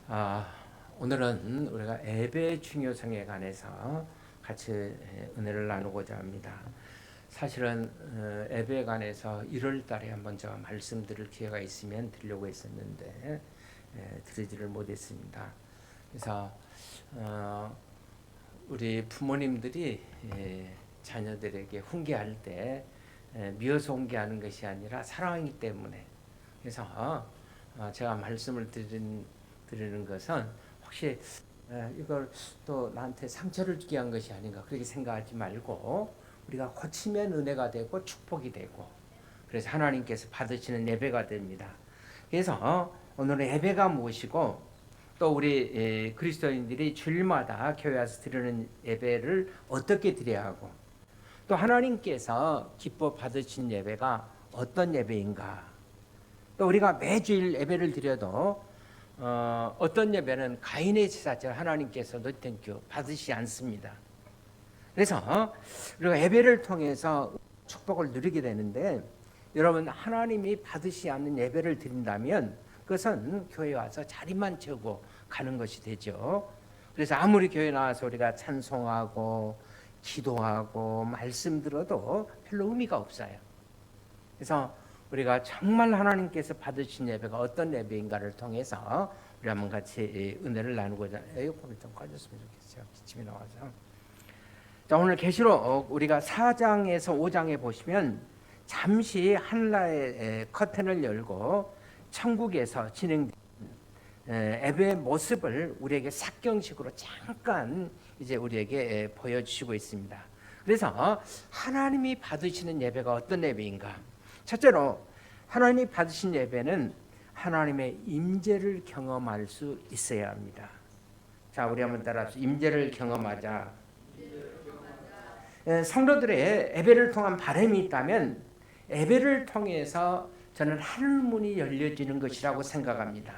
아, 오늘은 우리가 예배의 중요성에 관해서 같이 은혜를 나누고자 합니다. 사실은 예배에 관해서 1월 달에 한번 제가 말씀드릴 기회가 있으면 드리려고 했었는데 드리지를 못했습니다. 그래서 우리 부모님들이 자녀들에게 훈계할 때 미워서 훈계하는 것이 아니라 사랑하기 때문에, 그래서 제가 말씀을 드리는 것은 혹시 이걸 또 나한테 상처를 주게 한 것이 아닌가 그렇게 생각하지 말고, 우리가 고치면 은혜가 되고 축복이 되고, 그래서 하나님께서 받으시는 예배가 됩니다. 그래서 오늘의 예배가 무엇이고, 또 우리 그리스도인들이 주일마다 교회 와서 드리는 예배를 어떻게 드려야 하고, 또 하나님께서 기뻐 받으신 예배가 어떤 예배인가, 또 우리가 매주일 예배를 드려도 어떤 예배는 가인의 제사처럼 하나님께서도 땡큐 받으시지 않습니다. 그래서 우리가 예배를 통해서 축복을 누리게 되는데, 여러분 하나님이 받으시지 않는 예배를 드린다면 그것은 교회에 와서 자리만 채우고 가는 것이 되죠. 그래서 아무리 교회 나와서 우리가 찬송하고 기도하고 말씀 들어도 별로 의미가 없어요. 그래서 우리가 정말 하나님께서 받으신 예배가 어떤 예배인가를 통해서 우리 한번 같이 은혜를 나누고자. 에어컨을 좀 꺼줬으면 좋겠어요. 기침이 나와서. 자, 오늘 계시록 우리가 4장에서 5장에 보시면 잠시 하늘나라의 커튼을 열고 천국에서 진행된 예배의 모습을 우리에게 삭경식으로 잠깐 이제 우리에게 보여주시고 있습니다. 그래서 하나님이 받으시는 예배가 어떤 예배인가? 첫째로 하나님이 받으신 예배는 하나님의 임재를 경험할 수 있어야 합니다. 자, 우리 한번 따라서 임재를 경험하자. 성도들의 예배를 통한 바람이 있다면 예배를 통해서 저는 하늘문이 열려지는 것이라고 생각합니다.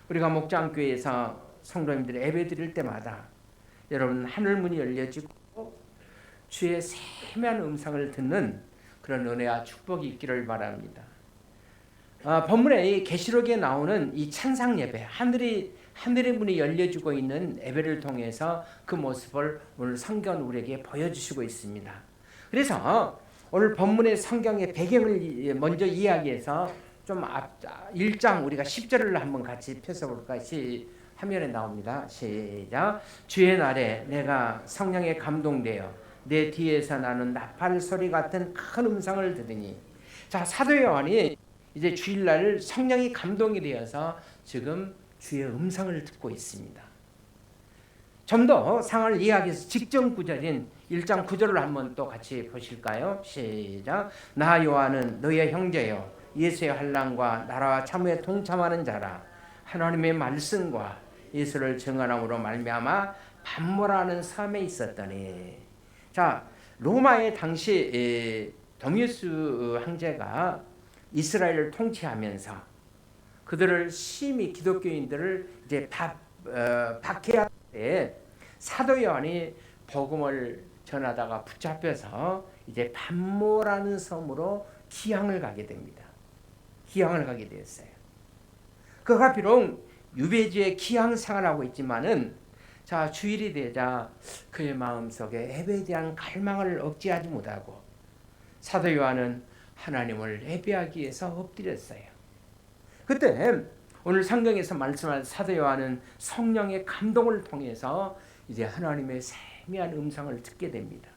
우리가 목장교회에서 성도님들이 예배 드릴 때마다 여러분 하늘문이 열려지고 주의 세미한 음성을 듣는 그런 은혜와 축복이 있기를 바랍니다. 본문의 이 계시록에 나오는 이 찬상 예배, 하늘의 문이 열려지고 있는 예배를 통해서 그 모습을 오늘 성경 우리에게 보여주시고 있습니다. 그래서 오늘 본문의 성경의 배경을 먼저 이야기해서 좀 1장 우리가 10절을 한번 같이 펴서볼까? 화면에 나옵니다. 시작. 주의 날에 내가 성령에 감동되어 내 뒤에서 나는 나팔 소리 같은 큰 음성을 들으니. 자, 사도 요한이 이제 주일날 성령이 감동이 되어서 지금 주의 음성을 듣고 있습니다. 좀 더 상황을 이야기해서 직전 구절인 1장 9절을 한번 또 같이 보실까요? 시작. 나 요한은 너의 형제요 예수의 환난과 나라와 참회에 동참하는 자라. 하나님의 말씀과 예수를 증언함으로 말미암아 반모라는 섬에 있었더니. 자, 로마의 당시 도미우스 황제가 이스라엘을 통치하면서 그들을 심히 기독교인들을 이제 박해할 때 사도 요한이 복음을 전하다가 붙잡혀서 이제 반모라는 섬으로 기항을 가게 됩니다. 기항을 가게 되었어요. 그가 비록 유배지에 기항 생활하고 있지만은, 자, 주일이 되자 그의 마음속에 예배에 대한 갈망을 억제하지 못하고 사도 요한은 하나님을 예배하기 위해서 엎드렸어요. 그때 오늘 성경에서 말씀한 사도 요한은 성령의 감동을 통해서 이제 하나님의 세미한 음성을 듣게 됩니다.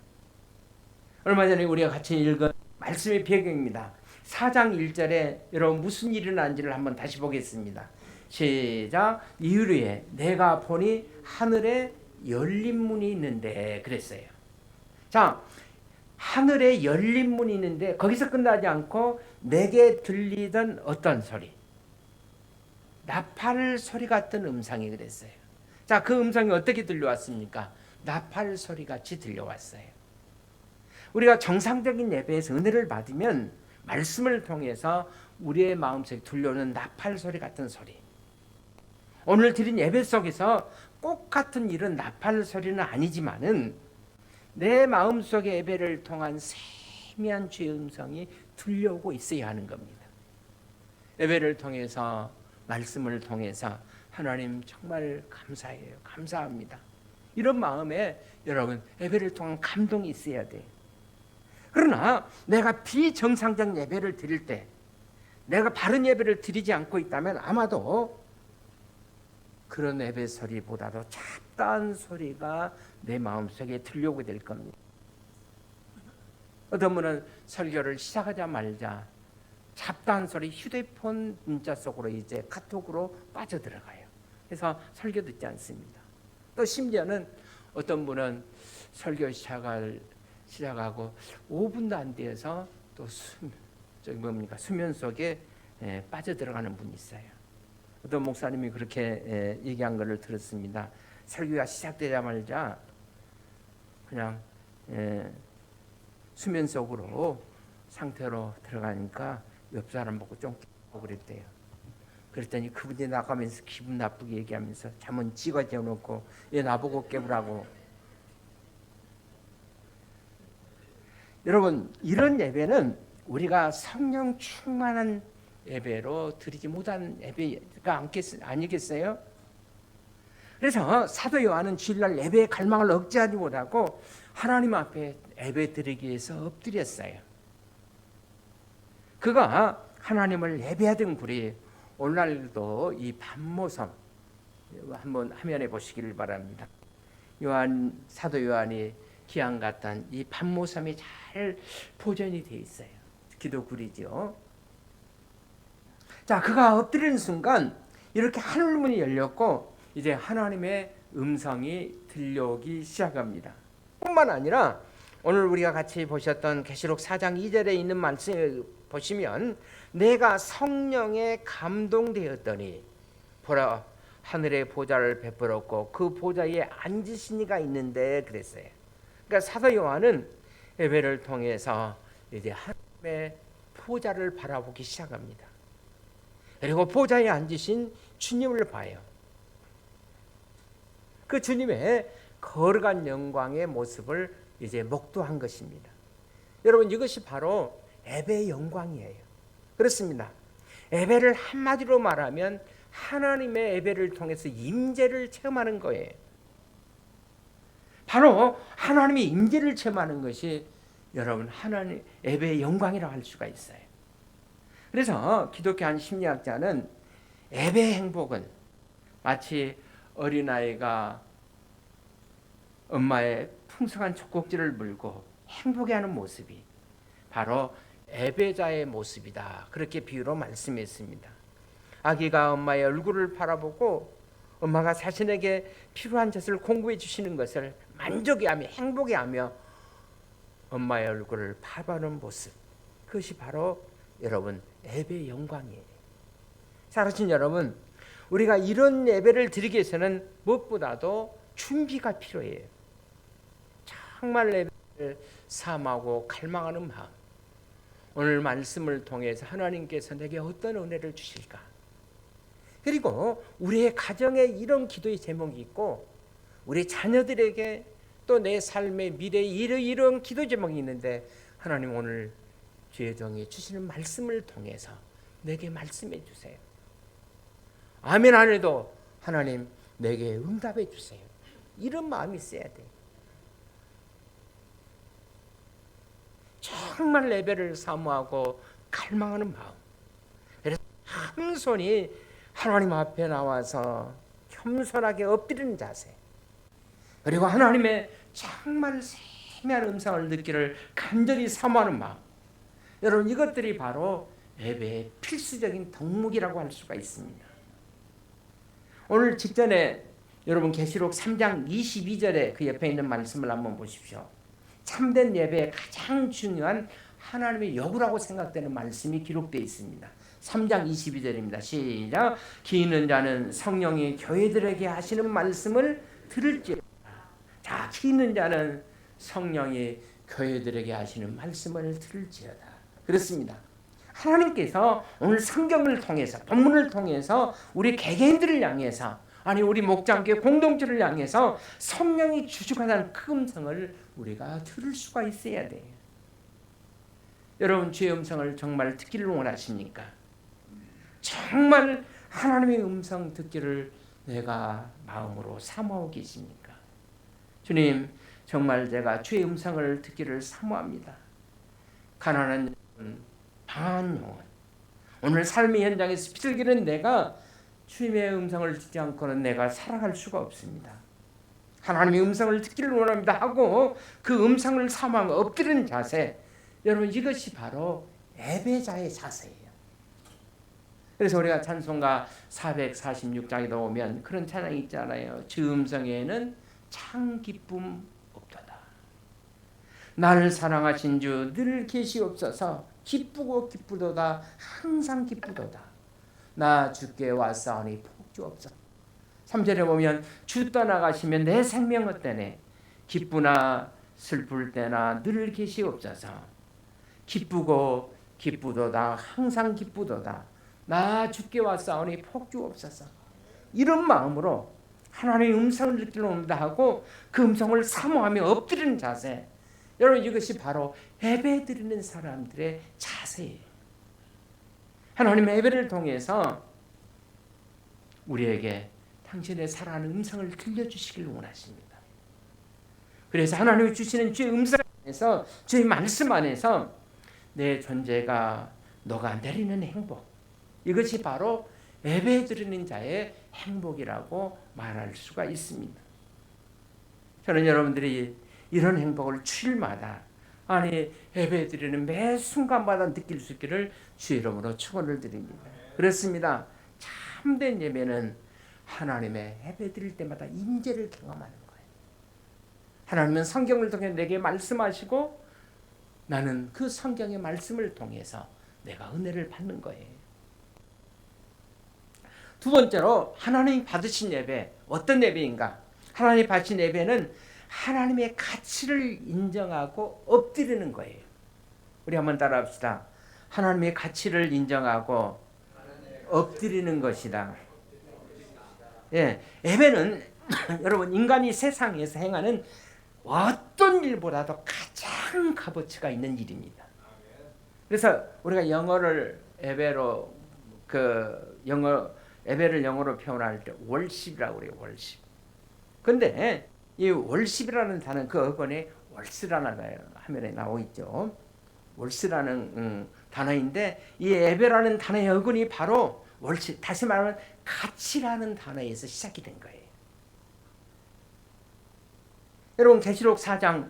얼마 전에 우리가 같이 읽은 말씀의 배경입니다. 4장 1절에 여러분 무슨 일이 일어난지를 한번 다시 보겠습니다. 시작. 이후에 내가 보니 하늘에 열린 문이 있는데 그랬어요. 자, 하늘에 열린 문이 있는데 거기서 끝나지 않고 내게 들리던 어떤 소리, 나팔 소리 같은 음성이 그랬어요. 자, 그 음성이 어떻게 들려왔습니까? 나팔 소리 같이 들려왔어요. 우리가 정상적인 예배에서 은혜를 받으면 말씀을 통해서 우리의 마음속에 들려오는 나팔 소리 같은 소리. 오늘 드린 예배 속에서 꼭 같은 일은 나팔 소리는 아니지만은 내 마음속의 예배를 통한 세미한 주의 음성이 들려오고 있어야 하는 겁니다. 예배를 통해서 말씀을 통해서 하나님 정말 감사해요. 감사합니다. 이런 마음에 여러분 예배를 통한 감동이 있어야 돼요. 그러나 내가 비정상적 예배를 드릴 때, 내가 바른 예배를 드리지 않고 있다면 아마도 그런 예배 소리보다도 잡다한 소리가 내 마음속에 들려오게 될 겁니다. 어떤 분은 설교를 시작하자마자 잡다한 소리 휴대폰 문자 속으로 이제 카톡으로 빠져들어가요. 그래서 설교 듣지 않습니다. 또 심지어는 어떤 분은 설교 시작하고 5분도 안 돼서 또 수면 속에 빠져들어가는 분이 있어요. 어떤 목사님이 그렇게 얘기한 것을 들었습니다. 설교가 시작되자마자 그냥 수면 속으로 상태로 들어가니까 옆 사람 보고 좀 깨고 그랬대요. 그랬더니 그분이 나가면서 기분 나쁘게 얘기하면서 잠은 지가 재워놓고 얘 나보고 깨우라고. 여러분, 이런 예배는 우리가 성령 충만한 예배로 드리지 못한 예배가 아니겠어요? 그래서 사도 요한은 주일날 예배의 갈망을 억제하지 못하고 하나님 앞에 예배 드리기 위해서 엎드렸어요. 그가 하나님을 예배하던 굴이 오늘날도 이 밤모섬 한번 화면에 보시기를 바랍니다. 사도 요한이 기한 갔던 이 밤모섬이 잘 보존이 되어 있어요. 기도굴이죠. 자, 그가 엎드리는 순간 이렇게 하늘문이 열렸고 이제 하나님의 음성이 들려오기 시작합니다. 뿐만 아니라 오늘 우리가 같이 보셨던 계시록 4장 2절에 있는 말씀을 보시면 내가 성령에 감동되었더니 보라 하늘의 보좌를 베풀었고 그 보좌에 앉으신 이가 있는데 그랬어요. 그러니까 사도 요한은 예배를 통해서 이제 하나님의 보좌를 바라보기 시작합니다. 그리고 보좌에 앉으신 주님을 봐요. 그 주님의 거룩한 영광의 모습을 이제 목도한 것입니다. 여러분, 이것이 바로 예배의 영광이에요. 그렇습니다. 예배를 한마디로 말하면 하나님의 예배를 통해서 임재를 체험하는 거예요. 바로 하나님의 임재를 체험하는 것이 여러분 하나님 예배의 영광이라고 할 수가 있어요. 그래서 기독교 한 심리학자는 예배의 행복은 마치 어린아이가 엄마의 풍성한 젖꼭지를 물고 행복해하는 모습이 바로 예배자의 모습이다. 그렇게 비유로 말씀했습니다. 아기가 엄마의 얼굴을 바라보고 엄마가 자신에게 필요한 것을 공급해 주시는 것을 만족해하며 행복해하며 엄마의 얼굴을 바라보는 모습, 그것이 바로 여러분 예배의 영광이에요. 사랑하신 여러분, 우리가 이런 예배를 드리기 위해서는 무엇보다도 준비가 필요해요. 정말 예배를 사모하고 갈망하는 마음, 오늘 말씀을 통해서 하나님께서 내게 어떤 은혜를 주실까? 그리고 우리의 가정에 이런 기도의 제목이 있고 우리 자녀들에게 또 내 삶의 미래에 이런 기도 제목이 있는데 하나님 오늘 주의 종이 주시는 말씀을 통해서 내게 말씀해 주세요. 아멘 안 해도 하나님 내게 응답해 주세요. 이런 마음이 있어야 돼요. 정말 예배를 사모하고 갈망하는 마음. 그래서 겸손히 하나님 앞에 나와서 겸손하게 엎드리는 자세. 그리고 하나님의 정말 세미한 음성을 듣기를 간절히 사모하는 마음. 여러분, 이것들이 바로 예배의 필수적인 덕목이라고 할 수가 있습니다. 오늘 직전에 여러분 계시록 3장 22절에 그 옆에 있는 말씀을 한번 보십시오. 참된 예배의 가장 중요한 하나님의 요구라고 생각되는 말씀이 기록되어 있습니다. 3장 22절입니다. 시작. 기 있는 자는 성령이 교회들에게 하시는 말씀을 들을지어다. 자, 기 있는 자는 성령이 교회들에게 하시는 말씀을 들을지어다. 그렇습니다. 하나님께서 오늘 성경을 통해서 본문을 통해서 우리 개개인들을 향해서 아니 우리 목장교회 공동체를 향해서 성령이 주축하는 그 음성을 우리가 들을 수가 있어야 돼요. 여러분, 주의 음성을 정말 듣기를 원하십니까? 정말 하나님의 음성 듣기를 내가 마음으로 사모하고 계십니까? 주님, 정말 제가 주의 음성을 듣기를 사모합니다. 가난한 영혼, 방한 영혼, 오늘 삶의 현장에서 비틀기는 내가 주님의 음성을 듣지 않고는 내가 살아갈 수가 없습니다. 하나님의 음성을 듣기를 원합니다 하고 그 음성을 사모하며 엎드리는 자세, 여러분 이것이 바로 예배자의 자세예요. 그래서 우리가 찬송가 446장에 보면 그런 찬양이 있잖아요. 주 음성에는 참 기쁨 없도다. 나를 사랑하신 주 늘 계시옵소서. 기쁘고 기쁘도다. 항상 기쁘도다. 나 주께 왔사오니 복주옵소서. 3절에 보면 주 떠나가시면 내 생명 어때네. 기쁘나 슬플 때나 늘 계시옵소서. 기쁘고 기쁘도다. 항상 기쁘도다. 나 주께 왔사오니 복주옵소서. 이런 마음으로 하나님의 음성을 듣기를 원한다 하고 그 음성을 사모하며 엎드리는 자세, 여러분 이것이 바로 예배 드리는 사람들의 자세예요. 하나님의 예배를 통해서 우리에게 당신의 살아가는 음성을 들려주시길 원하십니다. 그래서 하나님이 주시는 주의 음성 안에서, 주의 말씀 안에서 내 존재가 녹아내리는 행복, 이것이 바로 예배 드리는 자의 행복이라고 말할 수가 있습니다. 저는 여러분들이 이런 행복을 주일마다, 아니 예배 드리는 매 순간마다 느낄 수 있기를 주 이름으로 축원을 드립니다. 그렇습니다. 참된 예배는 하나님의 예배 드릴 때마다 임재를 경험하는 거예요. 하나님은 성경을 통해 내게 말씀하시고 나는 그 성경의 말씀을 통해서 내가 은혜를 받는 거예요. 두 번째로 하나님이 받으신 예배, 어떤 예배인가? 하나님이 받으신 예배는 하나님의 가치를 인정하고 엎드리는 거예요. 우리 한번 따라합시다. 하나님의 가치를 인정하고 엎드리는 것이다. 예, 예배는 여러분 인간이 세상에서 행하는 어떤 일보다도 가장 값어치가 있는 일입니다. 그래서 우리가 영어를 예배로 예배를 영어로 표현할 때 월십이라고 그래요. 월십. 근데 이 월십이라는 단어, 그 어근에 월스라는 화면에 나오고 있죠. 월스라는 단어인데 이 예배라는 단어의 어근이 바로 월십, 다시 말하면 가치라는 단어에서 시작이 된 거예요. 여러분 계시록 4장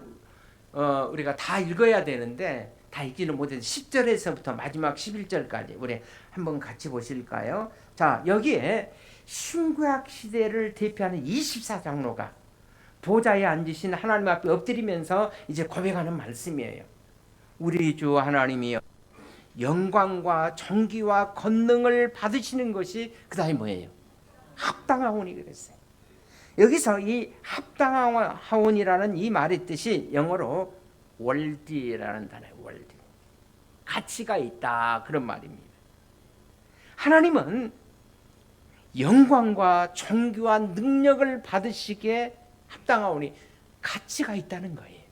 우리가 다 읽어야 되는데 다 읽지는 못해서 10절에서부터 마지막 11절까지 우리 한번 같이 보실까요? 자, 여기에 신구약 시대를 대표하는 24장로가 보좌에 앉으신 하나님 앞에 엎드리면서 이제 고백하는 말씀이에요. 우리 주 하나님이여, 영광과 존귀와 권능을 받으시는 것이 그다음에 뭐예요? 합당하오니 그랬어요. 여기서 이 합당하오니라는 이 말의 뜻이 영어로 worthy라는 단어예요. worthy. 가치가 있다, 그런 말입니다. 하나님은 영광과 존귀와 능력을 받으시기에 합당하오니 가치가 있다는 거예요.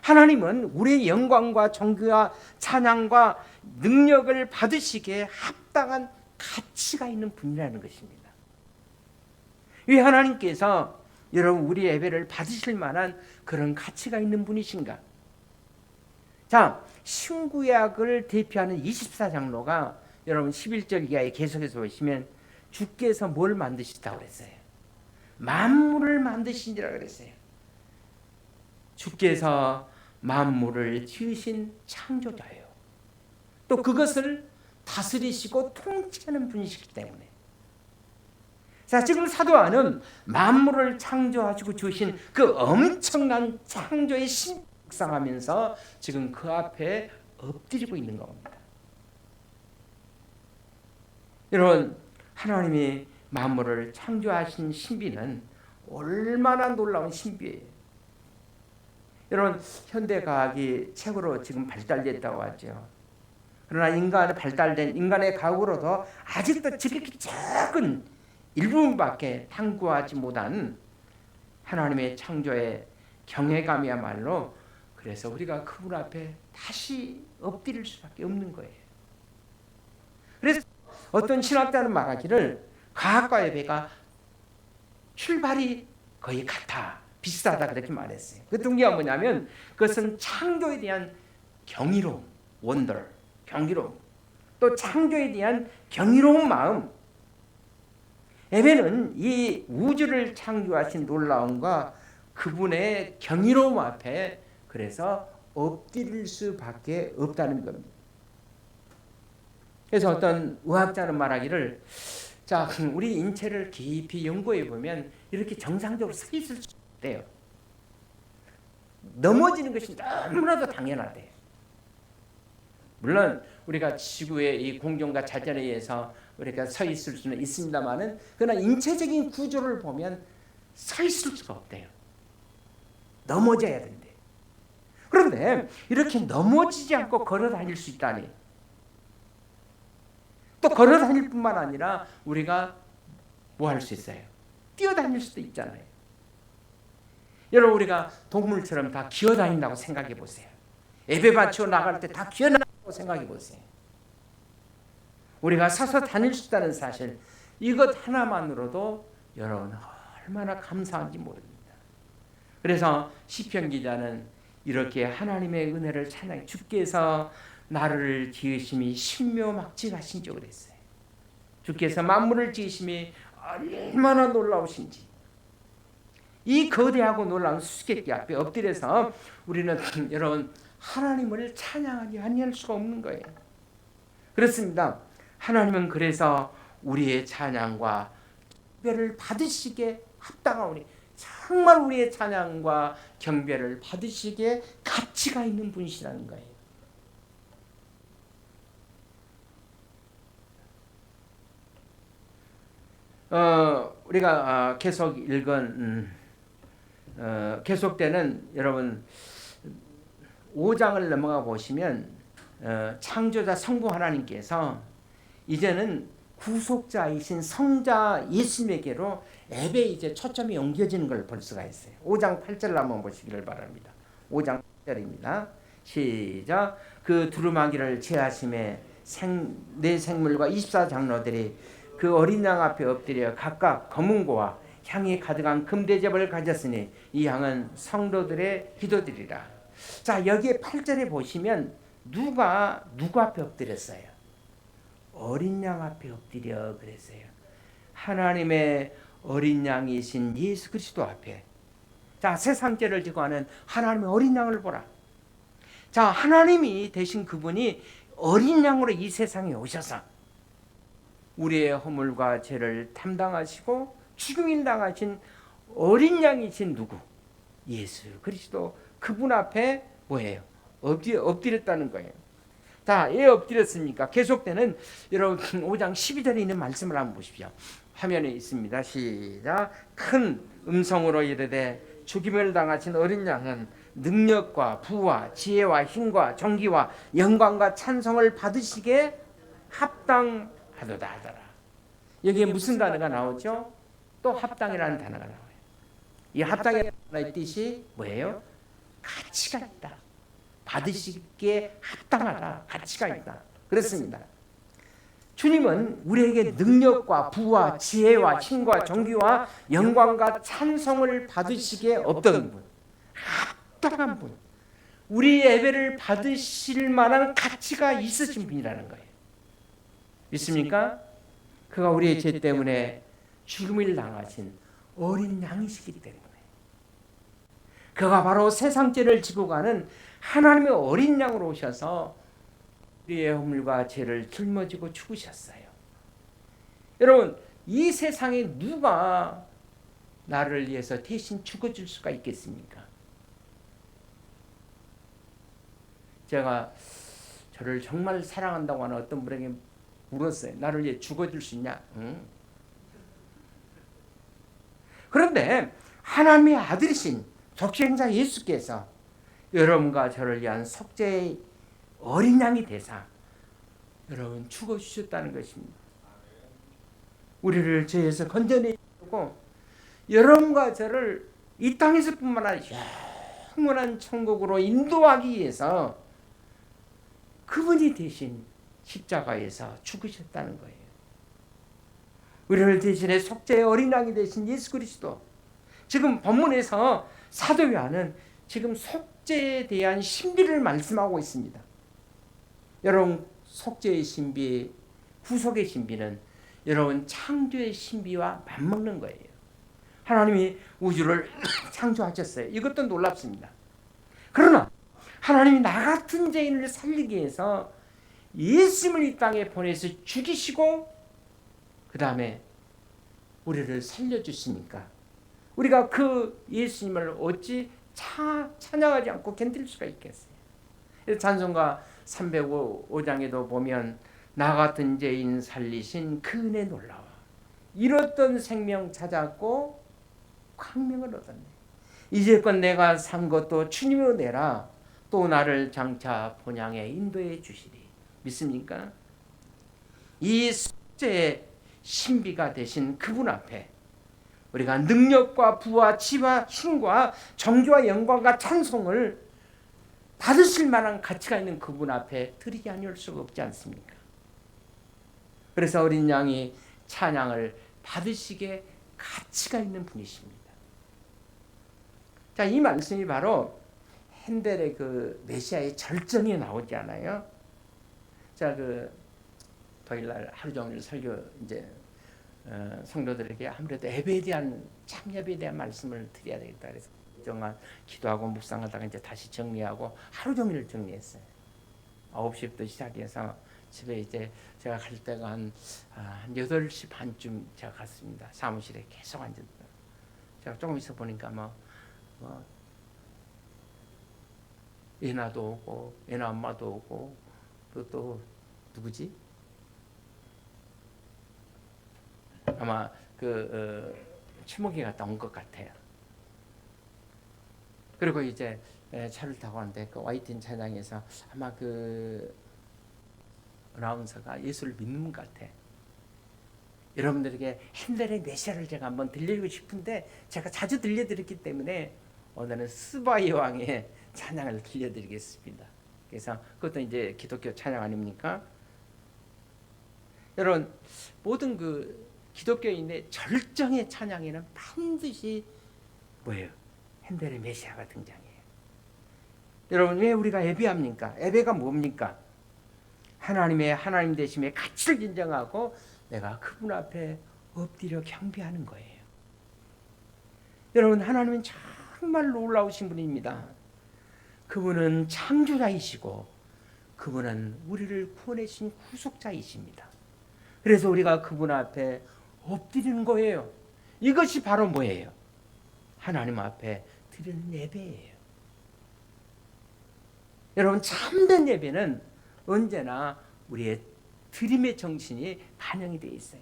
하나님은 우리의 영광과 존귀와 찬양과 능력을 받으시기에 합당한 가치가 있는 분이라는 것입니다. 왜 하나님께서 여러분 우리 예배를 받으실 만한 그런 가치가 있는 분이신가? 자, 신구약을 대표하는 24장로가 여러분 11절 이하에 계속해서 보시면 주께서 뭘 만드시다고 그랬어요? 만물을 만드신지라 그랬어요. 주께서 만물을 지으신 창조자예요. 또 그것을 다스리시고 통치하는 분이시기 때문에. 자, 지금 사도 요한은 만물을 창조하시고 주신 그 엄청난 창조의 신 묵상하면서 지금 그 앞에 엎드리고 있는 겁니다. 여러분, 하나님이 만물을 창조하신 신비는 얼마나 놀라운 신비예요. 여러분, 현대과학이 최고로 지금 발달됐다고 하죠. 그러나 인간의 과학으로도 아직도 지극히 작은 일부분밖에 탐구하지 못한 하나님의 창조의 경외감이야말로, 그래서 우리가 그분 앞에 다시 엎드릴 수밖에 없는 거예요. 그래서 어떤 신학자는 말하기를 과학과 예배가 출발이 거의 같아, 비슷하다 그렇게 말했어요. 그 동기가 뭐냐면 그것은 창조에 대한 경이로움, 원더, 경이로움, 또 창조에 대한 경이로운 마음. 예배는 이 우주를 창조하신 놀라움과 그분의 경이로움 앞에 그래서 엎드릴 수밖에 없다는 겁니다. 그래서 어떤 의학자는 말하기를, 자, 우리 인체를 깊이 연구해 보면 이렇게 정상적으로 서 있을 수 없대요. 넘어지는 것이 너무나도 당연하대요. 물론 우리가 지구의 이 공정과 자전에 의해서 우리가 서 있을 수는 있습니다만은, 그러나 인체적인 구조를 보면 서 있을 수가 없대요. 넘어져야 된대. 그런데 이렇게 넘어지지 않고 걸어 다닐 수 있다니, 또 걸어 다닐 뿐만 아니라 우리가 뭐 할 수 있어요? 뛰어다닐 수도 있잖아요. 여러분, 우리가 동물처럼 다 기어다닌다고 생각해 보세요. 예배 바치고 나갈 때 다 기어다닌다고 생각해 보세요. 우리가 서서 다닐 수 있다는 사실, 이것 하나만으로도 여러분 얼마나 감사한지 모릅니다. 그래서 시편 기자는 이렇게 하나님의 은혜를 찬양해, 주께서 나를 지으심이 신묘막직하신 줄 그랬어요. 주께서 만물을 지으심이 얼마나 놀라우신지, 이 거대하고 놀라운 수수께끼 앞에 엎드려서 우리는 여러분 하나님을 찬양하지 아니할 수가 없는 거예요. 그렇습니다. 하나님은 그래서 우리의 찬양과 경배를 받으시기에 합당하오니, 정말 우리의 찬양과 경배를 받으시기에 가치가 있는 분이시라는 거예요. 우리가 계속 읽은 계속되는 여러분 5장을 넘어가 보시면 창조자 성부 하나님께서 이제는 구속자이신 성자 예수님에게로 예배 이제 초점이 옮겨지는 걸 볼 수가 있어요. 5장 8절을 한번 보시기를 바랍니다. 5장 8절입니다. 시작. 그 두루마기를 제하심에 네 생물과 24장로들이 그 어린 양 앞에 엎드려 각각 검은고와 향이 가득한 금대접을 가졌으니 이 향은 성도들의 기도들이라. 자, 여기에 8절에 보시면 누가 누구 앞에 엎드렸어요? 어린 양 앞에 엎드려 그랬어요. 하나님의 어린 양이신 예수 그리스도 앞에. 자, 세상 죄를 지고 하는 하나님의 어린 양을 보라. 자, 하나님이 대신 그분이 어린 양으로 이 세상에 오셔서 우리의 허물과 죄를 담당하시고 죽임을 당하신 어린 양이신 누구? 예수 그리스도, 그분 앞에 뭐예요? 엎드렸다는 거예요. 자, 왜 엎드렸습니까? 계속되는 여러분 5장 12절에 있는 말씀을 한번 보십시오. 화면에 있습니다. 시작. 큰 음성으로 이르되 죽임을 당하신 어린 양은 능력과 부와 지혜와 힘과 존귀와 영광과 찬송을 받으시기에 합당하도다 하더라. 여기에 무슨 단어가 나오죠? 또 합당이라는 단어가 나와요. 이 합당이라는 단어의 뜻이 뭐예요? 가치가 있다. 받으시기에 합당하다. 가치가 있다. 그렇습니다. 주님은 우리에게 능력과 부와 지혜와 힘과 존귀와 영광과 찬송을 받으시기에 없던 분, 합당한 분, 우리 예배를 받으실 만한 가치가 있으신 분이라는 거예요. 믿습니까? 그가 우리의 죄 때문에 죽음을 당하신 어린 양이시기 때문에, 그가 바로 세상 죄를 지고 가는 하나님의 어린 양으로 오셔서 우리의 허물과 죄를 짊어지고 죽으셨어요. 여러분, 이 세상에 누가 나를 위해서 대신 죽어줄 수가 있겠습니까? 제가 저를 정말 사랑한다고 하는 어떤 분에게 물었어요. 나를 위해 죽어줄 수 있냐? 응? 그런데 하나님의 아들이신 독생자 예수께서 여러분과 저를 위한 속죄의 어린 양이 되사 여러분 죽어주셨다는 것입니다. 우리를 죄에서 건져내시고 여러분과 저를 이 땅에서뿐만 아니라 영원한 천국으로 인도하기 위해서 그분이 대신 십자가에서 죽으셨다는 거예요. 우리를 대신해 속죄의 어린 양이 되신 예수 그리스도. 지금 본문에서 사도 요한은 지금 속죄에 대한 신비를 말씀하고 있습니다. 여러분, 속죄의 신비, 구속의 신비는 여러분 창조의 신비와 맞먹는 거예요. 하나님이 우주를 창조하셨어요. 이것도 놀랍습니다. 그러나 하나님이 나 같은 죄인을 살리기 위해서 예수님을 이 땅에 보내서 죽이시고 그 다음에 우리를 살려주시니까 우리가 그 예수님을 어찌 찬양하지 않고 견딜 수가 있겠어요. 찬송가 305장에도 보면 나 같은 죄인 살리신 그 은혜 놀라워 잃었던 생명 찾았고 광명을 얻었네. 이제껏 내가 산 것도 주님의 은혜라 또 나를 장차 본향에 인도해 주시리. 믿습니까? 이 속죄의 신비가 되신 그분 앞에 우리가 능력과 부와 지와 힘과 정죄와 영광과 찬송을 받으실 만한 가치가 있는 그분 앞에 드리지 않을 수가 없지 않습니까? 그래서 어린 양이 찬양을 받으시기에 가치가 있는 분이십니다. 자, 이 말씀이 바로 핸델의 그 메시아의 절정에 나오지 않아요? 자, 그 토요일날 하루 종일 설교 이제 성도들에게 아무래도 예배에 대한 참예배에 대한 말씀을 드려야 되겠다. 그래서 정말 기도하고 묵상하다가 이제 다시 정리하고 하루 종일 정리했어요. 9시부터 시작해서 집에 이제 제가 갈 때가 한 8시 반쯤 제가 갔습니다. 사무실에 계속 앉았다. 제가 조금 있어 보니까 애나도 오고 애나 엄마도 오고 또 누구지? 아마 추모기가 온 것 같아요. 그리고 이제 차를 타고 왔는데 그 YTN 차량에서 아마 그 아나운서가 예수를 믿는 것 같아. 여러분들에게 핸델의 메시아를 제가 한번 들려주고 싶은데 제가 자주 들려드렸기 때문에 오늘은 스바이 왕의 찬양을 들려드리겠습니다. 그래서 그것도 이제 기독교 찬양 아닙니까? 여러분, 모든 그 기독교인의 절정의 찬양에는 반드시 뭐예요? 핸델의 메시아가 등장해요. 여러분, 왜 우리가 예배합니까? 예배가 뭡니까? 하나님의 하나님 되심의 가치를 인정하고 내가 그분 앞에 엎드려 경배하는 거예요. 여러분, 하나님은 정말 놀라우신 분입니다. 그분은 창조자이시고 그분은 우리를 구원해 주신 구속자이십니다. 그래서 우리가 그분 앞에 엎드리는 거예요. 이것이 바로 뭐예요? 하나님 앞에 드리는 예배예요. 여러분, 참된 예배는 언제나 우리의 드림의 정신이 반영이 되어 있어요.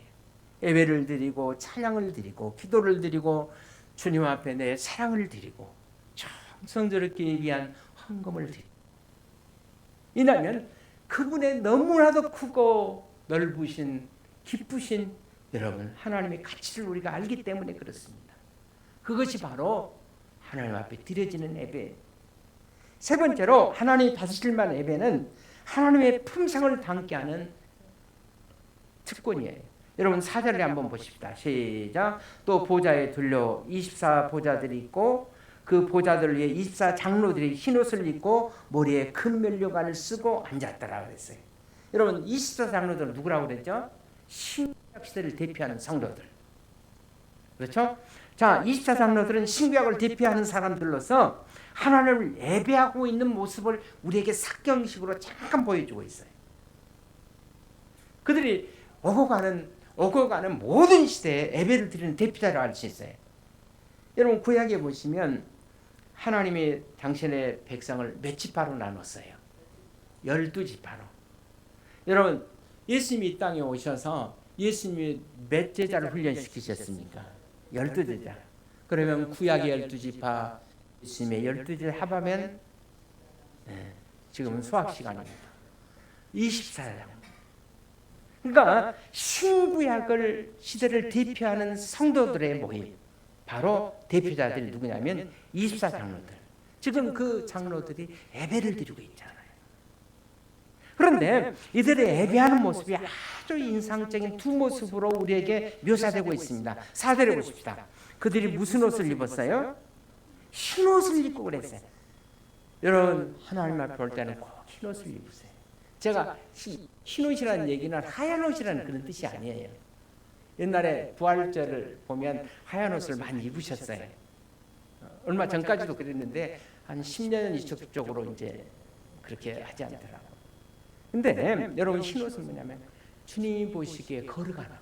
예배를 드리고 찬양을 드리고 기도를 드리고 주님 앞에 내 사랑을 드리고 정성스럽게 위한 헌금을 드리고, 왜냐하면 그분의 너무나도 크고 넓으신 기쁘신 여러분 하나님의 가치를 우리가 알기 때문에 그렇습니다. 그것이 바로 하나님 앞에 드려지는 예배. 세 번째로 하나님이 받으실 만한 예배는 하나님의 품성을 담게 하는 특권이에요. 여러분 4절에 한번 보십시다. 시작. 또 보좌에 둘러 24보좌들이 있고 그 보좌들 위에 24장로들이 흰옷을 입고 머리에 큰 면류관을 쓰고 앉았더라 그랬어요. 여러분 24장로들은 누구라고 그랬죠? 신구약 시대를 대표하는 성도들. 그렇죠? 자, 24장로들은 신구약을 대표하는 사람들로서 하나님을 예배하고 있는 모습을 우리에게 삭경식으로 잠깐 보여주고 있어요. 그들이 오고 가는 모든 시대에 예배를 드리는 대표자라고 할 수 있어요. 여러분 구약에 보시면 하나님이 당신의 백성을 몇 지파로 나눴어요? 12지파로. 여러분 예수님이 이 땅에 오셔서 예수님이 몇 제자를 훈련시키셨습니까? 12제자. 그러면 구약의 12지파, 예수님의 12제자 합하면 지금은 수학 시간입니다. 24장. 그러니까 신구약을 시대를 대표하는 성도들의 모임, 바로 대표자들이 누구냐면 24장로들. 지금 그 장로들이 예배를 드리고 있잖아요. 그런데 이들의 예배하는 모습이 아주 인상적인 두 모습으로 우리에게 묘사되고 있습니다. 4절에 보십시다. 그들이 무슨 옷을 입었어요? 흰 옷을 입고 그랬어요. 여러분 하나님 앞에 볼 때는 꼭 흰 옷을 입으세요. 제가 흰 옷이라는 얘기는 하얀 옷이라는 그런 뜻이 아니에요. 옛날에 부활절을 보면 하얀 옷을 많이 입으셨어요. 얼마 전까지도 그랬는데 한 10년 이쪽으로 이제 그렇게 하지 않더라고요. 근데 여러분 흰 옷은 뭐냐면 주님 보시기에 거룩하다.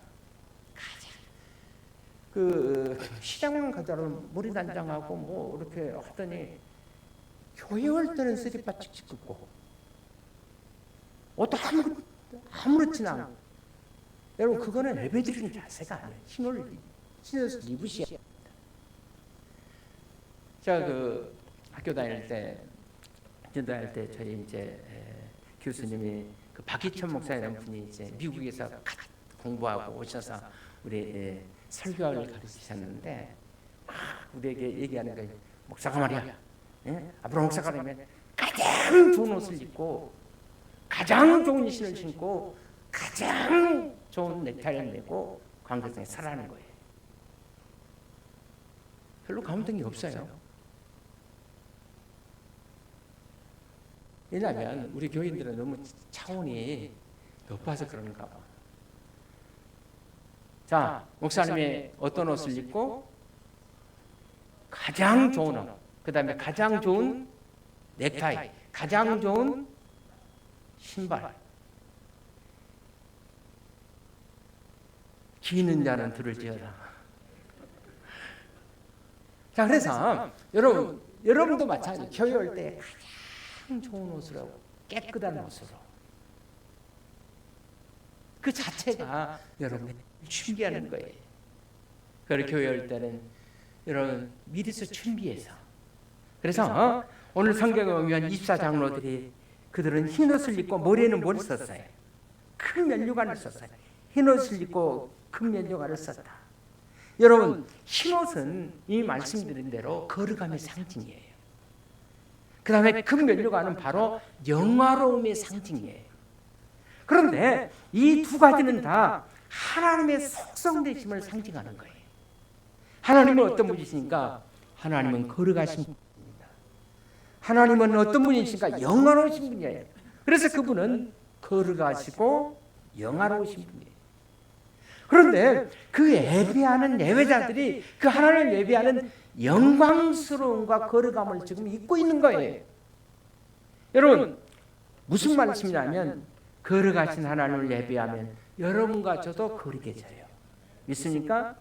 가장 시장만 가더라도 머리 단장하고 뭐 이렇게 하더니 교회 올 때는 쓰리빠 칙칙 긋고 옷도 아무렇지 않고 여러분 그거는 예배드리는 자세가 아니에요. 흰 옷을 입으셔야 합니다. 제가 학교 다닐 때 저희 이제 교수님이 박희천 목사라는 분이 이제 미국에서 공부하고 오셔서 우리 설교학을 가르치셨는데 우리에게 얘기하는 거예요. 목사가 말이야. 앞으로 목사가 되면 가장 좋은 옷을 입고 가장 좋은 신을 신고 가장 좋은 넥타이를 메고 관계성에 살아가는 거예요. 별로 감동이 없어요. 왜냐하면 우리 교인들은 너무 차원이 높아서 그런가 봐. 자, 목사님이 어떤 옷을 입고 가장 좋은 옷, 그 다음에 가장 좋은 넥타이, 가장 좋은 신발. 기는 자는 들을지어다. 자, 그래서 여러분도 마찬가지. 교회 올 때 가장 좋은 옷으로 깨끗한 옷으로 그 자체가 여러분을 준비하는 거예요. 그래서 교회 올 때는 여러분 미리서 준비해서 그래서 오늘 성경에 보면 24장로들이 그들은 흰 옷을 입고 머리에는 뭘 썼어요? 큰 면류관을 썼어요. 흰 옷을 입고 큰 면류관을 썼다. 여러분 흰 옷은 이미 말씀드린 대로 거룩함의 상징이에요. 그 다음에 큰 면류관은 바로 영화로움의 상징이에요. 그런데 이 두 가지는 다 하나님의 속성되심을 상징하는 거예요. 하나님은 어떤 분이십니까? 하나님은 거룩하신 분입니다. 하나님은 어떤 분이십니까? 영화로우신 분이에요. 그래서 그분은 거룩하시고 영화로우신 분이에요. 그런데 그 예배하는 예배자들이 그 하나님을 예배하는 영광스러움과 거룩함을 지금 잊고 있는 거예요. 여러분 무슨 말씀이냐면 거룩하신 하나님을 예배하면 여러분과 저도 거룩해져요. 믿습니까?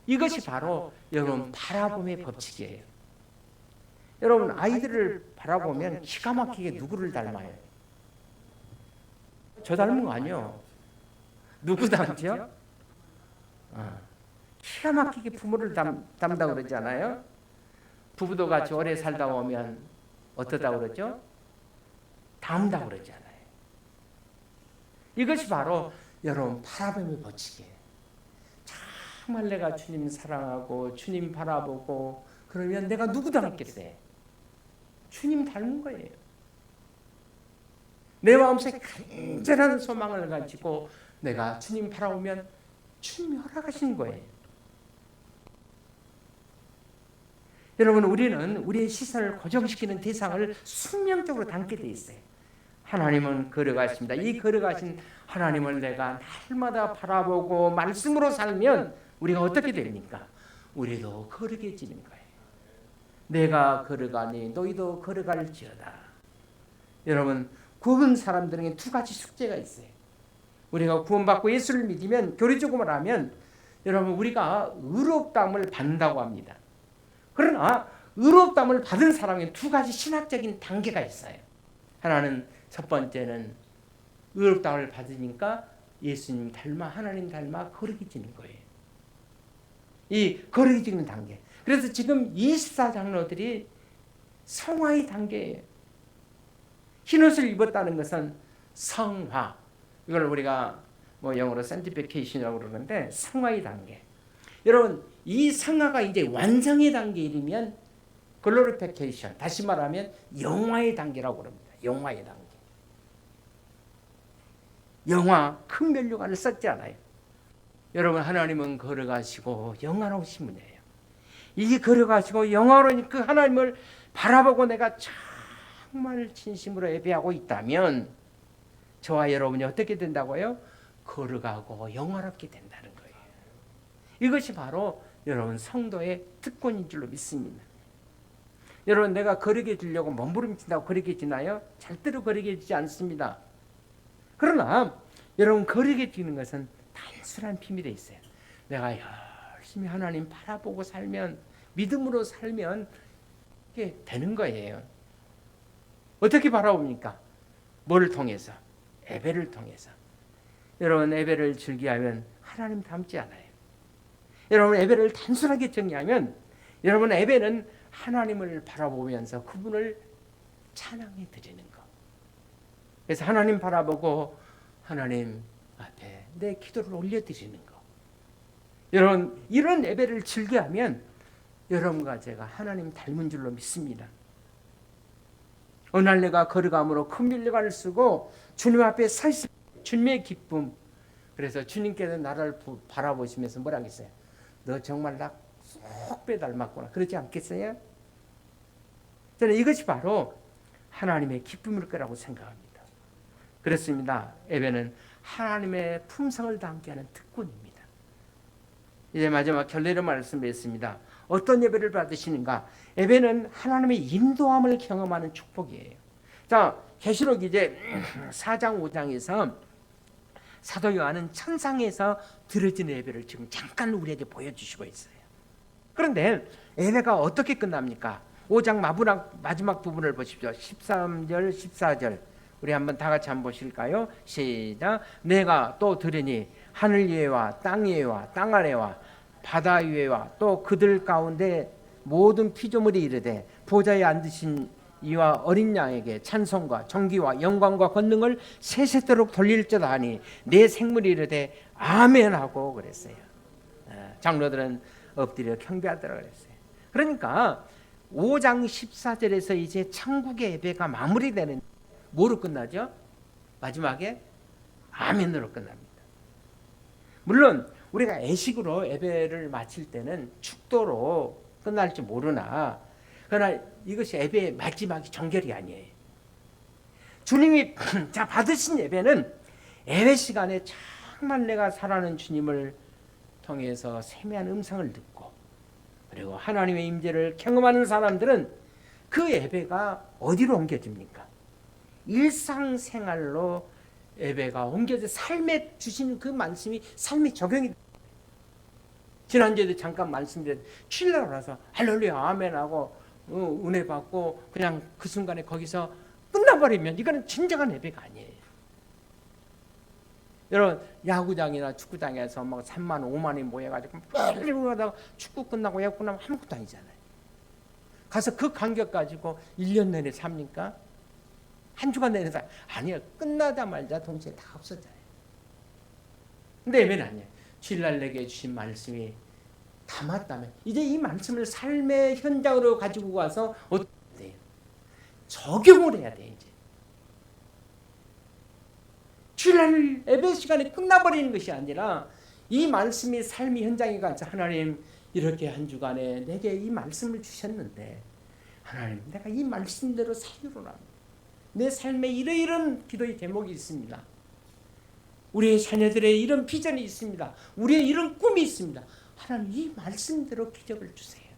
이것이 바로 여러분 바라봄의 법칙이에요. 여러분 아이들을 바라보면 기가 막히게 누구를 닮아요? 저 닮은 거 아니요. 누구 닮죠? 기가 막히게 부모를 닮다고 그러잖아요. 부부도 같이 오래 살다 보면 어떠다고 그러죠? 닮다고 그러잖아요. 이것이 바로 여러분 바라봄의 법칙이에요. 정말 내가 주님 사랑하고 주님 바라보고 그러면 내가 누구 닮겠어요? 주님 닮은 거예요. 내 마음속에 간절한 소망을 가지고 내가 주님 바라보면 주님이 허락하신 거예요. 여러분 우리는 우리의 시선을 고정시키는 대상을 숙명적으로 담게 돼 있어요. 하나님은 거룩하십니다. 이 거룩하신 하나님을 내가 날마다 바라보고 말씀으로 살면 우리가 어떻게 됩니까? 우리도 거룩해지는 거예요. 내가 거룩하니 너희도 거룩할지어다. 여러분 구원 사람들에게 두 가지 숙제가 있어요. 우리가 구원받고 예수를 믿으면 교리적으로 하면 여러분 우리가 의롭다함을 받는다고 합니다. 그러나 의롭다함을 받은 사람에게 두 가지 신학적인 단계가 있어요. 하나는 첫 번째는 의롭다함을 받으니까 예수님 닮아 하나님 닮아 거룩해지는 거예요. 이 거룩해지는 단계. 그래서 지금 24장로들이 성화의 단계예요. 흰옷을 입었다는 것은 성화. 이걸 우리가 뭐 영어로 sanctification이라고 그러는데 성화의 단계. 여러분 이 성화가 이제 완성의 단계에 이르면 glorification. 다시 말하면 영화의 단계라고 그럽니다. 영화의 단계. 영화 큰 면류관을 썼잖아요. 여러분, 하나님은 걸어가시고 영화로우신 분이에요. 이 걸어가시고 영화로운 그 하나님을 바라보고 내가 정말 진심으로 예배하고 있다면 저와 여러분이 어떻게 된다고요? 걸어가고 영화롭게 된다는 거예요. 이것이 바로 여러분 성도의 특권인 줄로 믿습니다. 여러분, 내가 거리게 지려고 몸부림친다고 거리게 지나요? 절대로 거리게 지지 않습니다. 그러나 여러분, 거리게 지는 것은 단순한 비밀에 있어요. 내가 열심히 하나님 바라보고 살면, 믿음으로 살면 이게 되는 거예요. 어떻게 바라봅니까? 뭐를 통해서? 예배를 통해서. 여러분, 예배를 즐기하면 하나님 닮지 않아요. 여러분, 예배를 단순하게 정의하면 여러분, 예배는 하나님을 바라보면서 그분을 찬양해 드리는 것. 그래서 하나님 바라보고 하나님 앞에 내 기도를 올려드리는 것. 여러분, 이런 예배를 즐겨하면 여러분과 제가 하나님 닮은 줄로 믿습니다. 어느 날 내가 걸어감으로 큰 밀려관을 쓰고 주님 앞에 서 있을 주님의 기쁨. 그래서 주님께서 나를 바라보시면서 뭐라고 했어요? 너 정말 나 쏙 빼닮았구나. 그러지 않겠어요? 저는 이것이 바로 하나님의 기쁨일 거라고 생각합니다. 그렇습니다. 예배는 하나님의 품성을 담게 하는 특권입니다. 이제 마지막 결례로 말씀드렸습니다. 어떤 예배를 받으시는가? 예배는 하나님의 인도함을 경험하는 축복이에요. 자, 계시록 이제 4장 5장에서 사도 요한은 천상에서 드려지는 예배를 지금 잠깐 우리에게 보여주시고 있어요. 그런데 예배가 어떻게 끝납니까? 5장 마지막 부분을 보십시오. 13절 14절 우리 한번 다 같이 한번 보실까요? 시작. 내가 또 들으니 하늘 위에와 땅 위에와 땅 아래와 바다 위에와 또 그들 가운데 모든 피조물이 이르되 보좌에 앉으신 이와 어린 양에게 찬송과 정기와 영광과 권능을 세세토록 돌릴지어다 하니 내 생물이 이르되 아멘 하고 그랬어요. 장로들은 엎드려 경배하더라 그랬어요. 그러니까 5장 14절에서 이제 천국의 예배가 마무리되는 뭐로 끝나죠? 마지막에 아멘으로 끝납니다. 물론 우리가 예식으로 예배를 마칠 때는 축도로 끝날지 모르나 그러나 이것이 예배의 마지막이 정결이 아니에요. 주님이 자 받으신 예배는 예배 시간에 정말 내가 사랑하는 주님을 통해서 세미한 음성을 듣고 그리고 하나님의 임재를 경험하는 사람들은 그 예배가 어디로 옮겨집니까? 일상생활로 예배가 옮겨져 삶에 주신 그 말씀이 삶에 적용이. 지난주에도 잠깐 말씀드렸는데 주일날 와서 할렐루야 아멘하고 은혜 받고 그냥 그 순간에 거기서 끝나버리면 이거는 진정한 예배가 아니에요. 여러분, 야구장이나 축구장에서 막 3만 5만이 모여가지고 빨리 하다가 축구 끝나고 야구 끝나면 아무것도 아니잖아요. 가서 그 간격 가지고 1년 내내 삽니까? 한 주간 내내 삽니까? 아니요. 끝나자마자 동시에 다 없어져요. 근데 예배는 아니에요. 주일날 내게 주신 말씀이 담았다면 이제 이 말씀을 삶의 현장으로 가지고 가서 어떻게 돼요? 적용을 해야 돼. 이제 주일날 예배 시간이 끝나버리는 것이 아니라 이 말씀이 삶의 현장에 가서 하나님 이렇게 한 주간에 내게 이 말씀을 주셨는데 하나님 내가 이 말씀대로 살리로라. 내 삶에 이런 기도의 제목이 있습니다. 우리의 자녀들의 이런 비전이 있습니다. 우리의 이런 꿈이 있습니다. 하나님 이 말씀대로 기적을 주세요.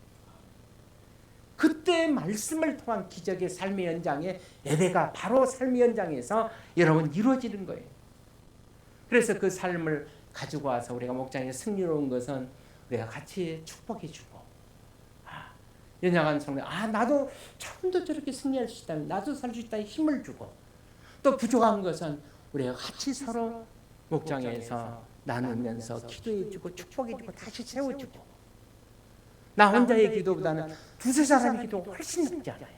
그때 말씀을 통한 기적의 삶의 현장에 예배가 바로 삶의 현장에서 여러분 이루어지는 거예요. 그래서 그 삶을 가지고 와서 우리가 목장에 승리로운 것은 우리가 같이 축복해 주고 연약한 성도 나도 처음도 저렇게 승리할 수 있다면 나도 살 수 있다 힘을 주고 또 부족한 것은 우리가 같이 서로 목장에서 나누면서 기도해주고 축복해주고 다시 세워주고 나 혼자의 기도보다는 두세 사람의 기도가 훨씬 낫지 않아요.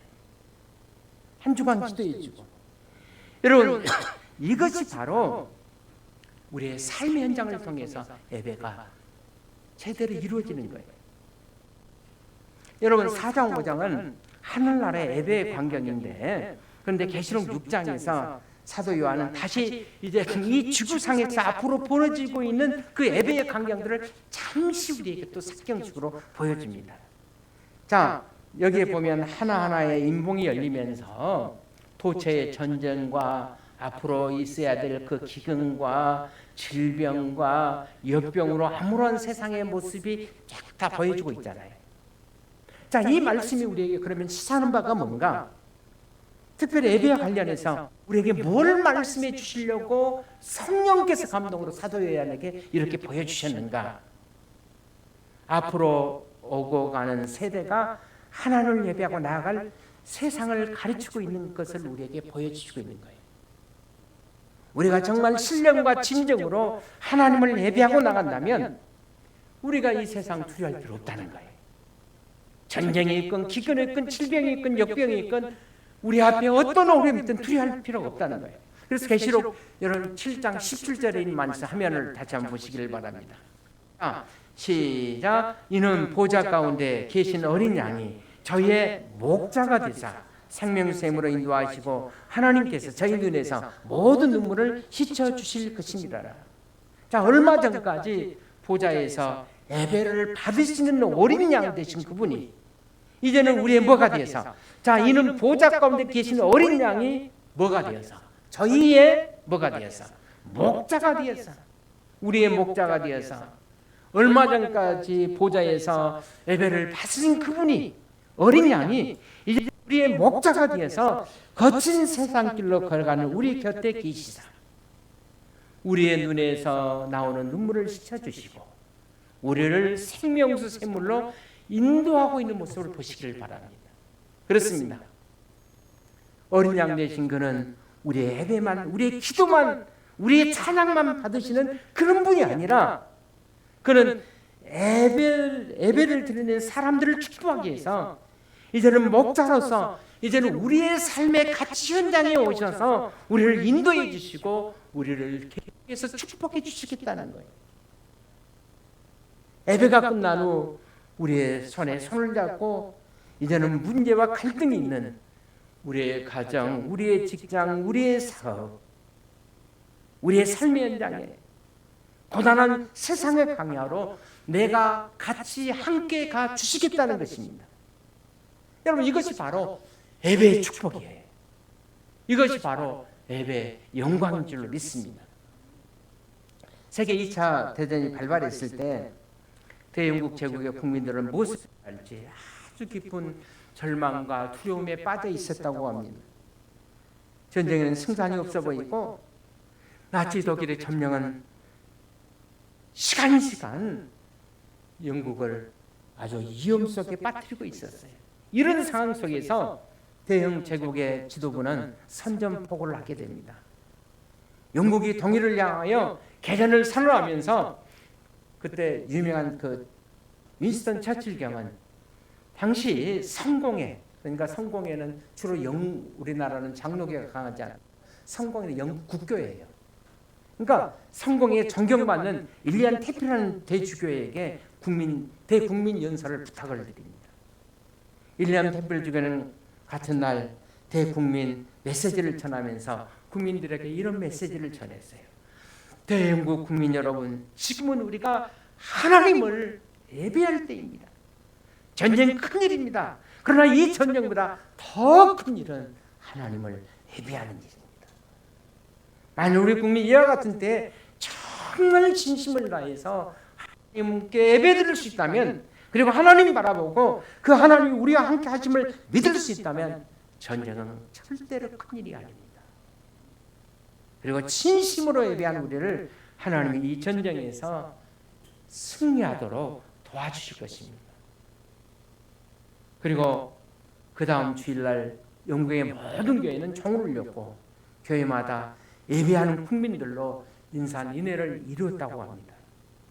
한 주간 기도해주고 여러분 이것이 바로 우리의 삶의 현장을 통해서 예배가 제대로 이루어지는 거예요. 여러분 4장 5장은 하늘나라의 예배의 광경인데 그런데 계시록 6장에서 사도 요한은 다시 이제 이 지구상에서 앞으로 벌어지고 있는 그 예배의 광경들을 잠시 우리에게 또 색경식으로 보여줍니다. 자, 여기에 보면 하나하나의 인봉이 열리면서 도처의 전쟁과 앞으로 있어야 될 그 기근과 질병과 역병으로 아무런 세상의 모습이 쫙 다 보여주고 있잖아요. 자, 이 말씀이 우리에게 그러면 시사하는 바가 뭔가? 특별히 예배와 관련해서 우리에게 뭘 말씀해 주시려고 성령께서 감동으로 사도 요한에게 이렇게 보여주셨는가? 앞으로 오고 가는 세대가 하나님을 예배하고 나아갈 세상을 가르치고 있는 것을 우리에게 보여주시고 있는 거예요. 우리가 정말 신령과 진정으로 하나님을 예배하고 나간다면 우리가 이 세상 두려워할 필요 없다는 거예요. 전쟁이 있건 기근이 있건 질병이 있건 역병이 있건 우리 앞에 어떤 어려움이 있든 두려워할 필요가 없다는 거예요. 그래서 계시록 여러분 7장 17절에 있는 말씀 화면을 다시 한번 보시기를 바랍니다. 시작. 이는 보좌 가운데 계신 어린 양이 저희의 목자가 되사 생명샘으로 인도하시고 하나님께서 저희 눈에서 모든 눈물을 씻어 주실 것입니다. 자, 얼마 전까지 보좌에서 예배를 받으시는 어린 양 되신 그분이 이제는 우리의 뭐가 되어서, 자, 이는 보좌 가운데 계신 어린 양이 뭐가 되어서, 저희의 뭐가 되어서, 목자가 되어서, 우리의 목자가 되어서, 얼마 전까지 보좌에서 예배를 받으신 그분이, 어린 양이 이제 우리의 목자가 되어서 거친 세상길로 걸어가는 우리 곁에 계시사 우리의 눈에서 나오는 눈물을 씻어주시고 우리를 생명수 샘물로 인도하고 있는 모습을 보시길 바랍니다. 그렇습니다. 어린 양 되신 그는 우리의 예배만, 우리의 기도만, 우리의 찬양만 받으시는 그런 분이 아니라 그는 예배를 드리는 사람들을 축복하기 위해서 이제는 목자로서 이제는 우리의 삶의 가치 현장에 오셔서 우리를 인도해 주시고 우리를 계속해서 축복해 주시겠다는 거예요. 예배가 끝난 후 우리의 손에 손을 잡고 이제는 문제와 갈등이 있는 우리의 가정, 우리의 직장, 우리의 사업, 우리의 삶의 현장에 고단한 세상의 강야로 내가 같이 함께 가 주시겠다는 것입니다. 여러분, 이것이 바로 예배의 축복이에요. 이것이 바로 예배의 영광인 줄로 믿습니다. 세계 2차 대전이 발발했을 때 대영국 제국의 국민들은 무엇을 알지 아주 깊은 절망과 두려움에 빠져 있었다고 합니다. 전쟁에는 승산이 없어 보이고 나치 독일의 점령은 시간 영국을 아주 위험 속에 빠뜨리고 있었어요. 이런 상황 속에서 대영 제국의 지도부는 선전포고를 하게 됩니다. 영국이 통일을 향하여 개전을 선언하면서 그때 유명한 그 윈스턴 처칠 경은 당시 성공회, 그러니까 성공회는 주로 우리나라는 장로교가 강하지 않아요. 성공회는 영국 국교예요. 그러니까 성공회에 존경받는 일리안 테피라는 대주교에게 대국민 연설을 부탁을 드립니다. 일리안 테피 주교는 같은 날 대국민 메시지를 전하면서 국민들에게 이런 메시지를 전했어요. 대영국 국민 여러분, 지금은 우리가 하나님을 예배할 때입니다. 전쟁 큰일입니다. 그러나 이 전쟁보다 더 큰 일은 하나님을 예배하는 일입니다. 만약 우리 국민이 이와 같은 때에 정말 진심을 다해서 하나님께 예배드릴 수 있다면, 그리고 하나님 바라보고 그 하나님이 우리와 함께 하심을 믿을 수 있다면 전쟁은 절대로 큰일이 아닙니다. 그리고 진심으로 예배하는 우리를 하나님이 이 전쟁에서 승리하도록 도와주실 것입니다. 그리고 그 다음 주일날 영국의 모든 교회는 총을 울렸고 교회마다 예배하는 국민들로 인산인해를 이루었다고 합니다.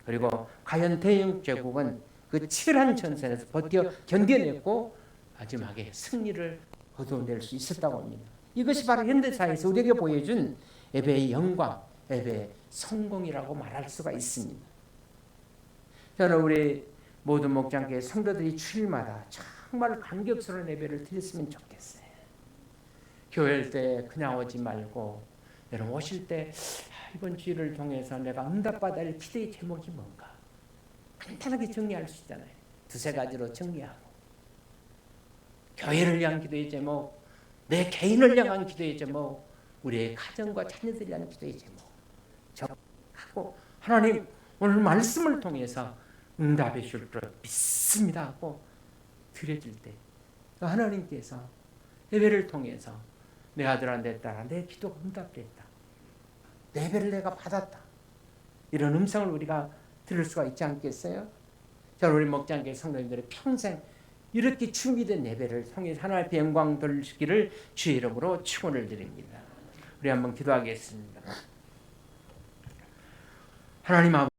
그리고 과연 대영국 제국은 그 치열한 전선에서 버텨 견뎌냈고 마지막에 승리를 거둬낼 수 있었다고 합니다. 이것이 바로 현대사에서 우리에게 보여준 예배의 영광, 예배의 성공이라고 말할 수가 있습니다. 저는 우리 모든 목장교회 성도들이 주일마다 정말 감격스러운 예배를 드렸으면 좋겠어요. 교회 때 그냥 오지 말고 여러분 오실 때 이번 주일을 통해서 내가 응답받아야 할 기도의 제목이 뭔가 간단하게 정리할 수 있잖아요. 두세 가지로 정리하고 교회를 위한 기도의 제목, 내 개인을 향한 기도의 제목, 우리의 가정과 자녀들을 위한 기도의 제목 하고 하나님 오늘 말씀을 통해서 응답해 줄 줄 믿습니다 하고 드려질 때 하나님께서 예배를 통해서 내 아들아 내 딸아 내 기도가 응답됐다. 내 예배를 내가 받았다. 이런 음성을 우리가 들을 수가 있지 않겠어요? 자, 우리 목장교회 성도님들의 평생 이렇게 준비된 예배를 통해 하나님의 영광 돌리기를 주의 이름으로 축원을 드립니다. 우리 한번 기도하겠습니다. 하나님 아버지